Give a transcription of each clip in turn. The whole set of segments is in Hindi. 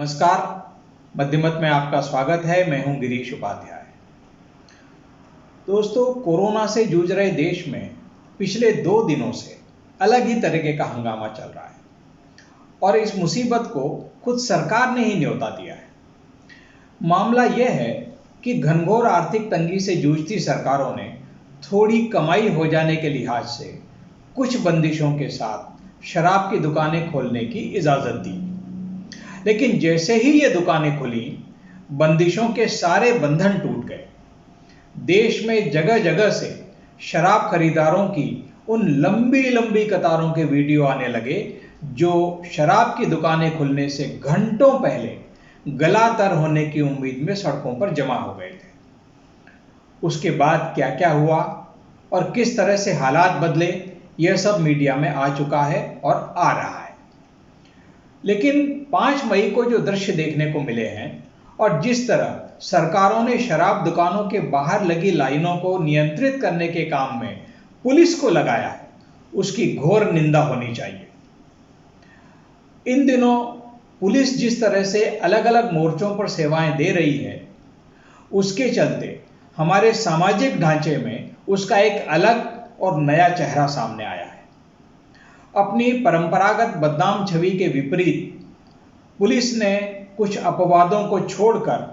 नमस्कार। मध्यमत में आपका स्वागत है। मैं हूं गिरीश उपाध्याय। दोस्तों, कोरोना से जूझ रहे देश में पिछले 2 दिनों से अलग ही तरीके का हंगामा चल रहा है और इस मुसीबत को खुद सरकार ने ही न्योता दिया है। मामला यह है कि घनघोर आर्थिक तंगी से जूझती सरकारों ने थोड़ी कमाई हो जाने के लिहाज से कुछ बंदिशों के साथ शराब की दुकानें खोलने की इजाजत दी, लेकिन जैसे ही ये दुकानें खुली, बंदिशों के सारे बंधन टूट गए। देश में जगह जगह से शराब खरीदारों की उन लंबी लंबी कतारों के वीडियो आने लगे जो शराब की दुकानें खुलने से घंटों पहले गला तर होने की उम्मीद में सड़कों पर जमा हो गए थे। उसके बाद क्या क्या हुआ और किस तरह से हालात बदले, यह सब मीडिया में आ चुका है और आ रहा है। लेकिन 5 मई को जो दृश्य देखने को मिले हैं और जिस तरह सरकारों ने शराब दुकानों के बाहर लगी लाइनों को नियंत्रित करने के काम में पुलिस को लगाया है, उसकी घोर निंदा होनी चाहिए। इन दिनों पुलिस जिस तरह से अलग अलग मोर्चों पर सेवाएं दे रही है, उसके चलते हमारे सामाजिक ढांचे में उसका एक अलग और नया चेहरा सामने आया है। अपनी परंपरागत बदनाम छवि के विपरीत पुलिस ने कुछ अपवादों को छोड़कर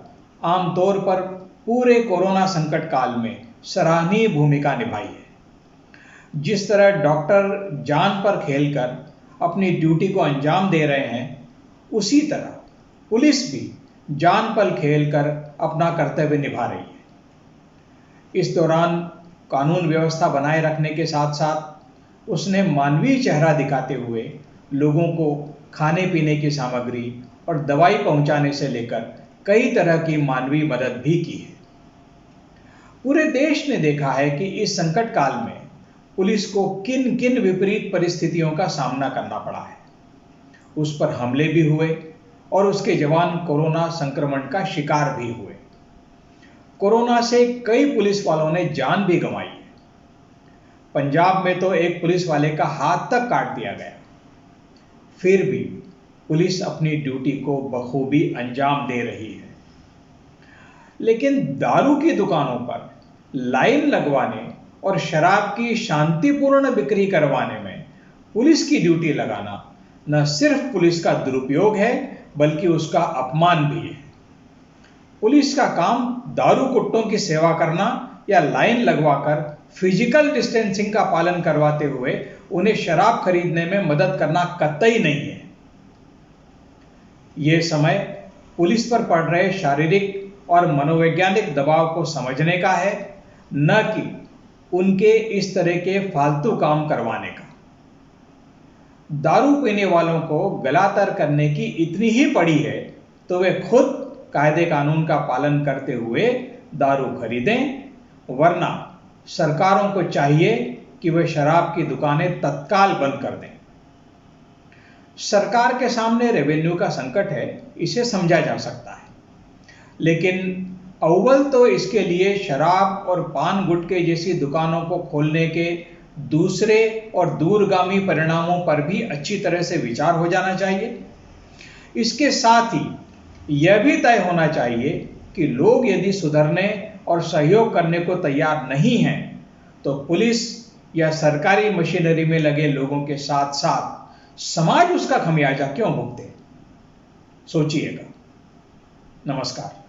आमतौर पर पूरे कोरोना संकट काल में सराहनीय भूमिका निभाई है। जिस तरह डॉक्टर जान पर खेलकर अपनी ड्यूटी को अंजाम दे रहे हैं, उसी तरह पुलिस भी जान पर खेलकर अपना कर्तव्य निभा रही है। इस दौरान कानून व्यवस्था बनाए रखने के साथ साथ उसने मानवीय चेहरा दिखाते हुए लोगों को खाने पीने की सामग्री और दवाई पहुंचाने से लेकर कई तरह की मानवीय मदद भी की है। पूरे देश ने देखा है कि इस संकट काल में पुलिस को किन किन विपरीत परिस्थितियों का सामना करना पड़ा है। उस पर हमले भी हुए और उसके जवान कोरोना संक्रमण का शिकार भी हुए। कोरोना से कई पुलिस वालों ने जान भी गंवाई है। पंजाब में तो एक पुलिस वाले का हाथ तक काट दिया गया। फिर भी पुलिस अपनी ड्यूटी को बखूबी अंजाम दे रही है। लेकिन दारू की दुकानों पर लाइन लगवाने और शराब की शांतिपूर्ण बिक्री करवाने में पुलिस की ड्यूटी लगाना न सिर्फ पुलिस का दुरुपयोग है, बल्कि उसका अपमान भी है। पुलिस का काम दारू कुट्टों की सेवा करना या लाइन लगवाकर फिजिकल डिस्टेंसिंग का पालन करवाते हुए उन्हें शराब खरीदने में मदद करना कतई नहीं है। यह समय पुलिस पर पड़ रहे शारीरिक और मनोवैज्ञानिक दबाव को समझने का है, न कि उनके इस तरह के फालतू काम करवाने का। दारू पीने वालों को गलातर करने की इतनी ही पड़ी है तो वे खुद कायदे कानून का पालन करते हुए दारू खरीदें, वरना सरकारों को चाहिए कि वे शराब की दुकानें तत्काल बंद कर दें। सरकार के सामने रेवेन्यू का संकट है, इसे समझा जा सकता है, लेकिन अव्वल तो इसके लिए शराब और पान गुटखे जैसी दुकानों को खोलने के दूसरे और दूरगामी परिणामों पर भी अच्छी तरह से विचार हो जाना चाहिए। इसके साथ ही यह भी तय होना चाहिए कि लोग यदि सुधरने और सहयोग करने को तैयार नहीं हैं, तो पुलिस या सरकारी मशीनरी में लगे लोगों के साथ साथ समाज उसका खमियाजा क्यों भुगते? सोचिएगा। नमस्कार।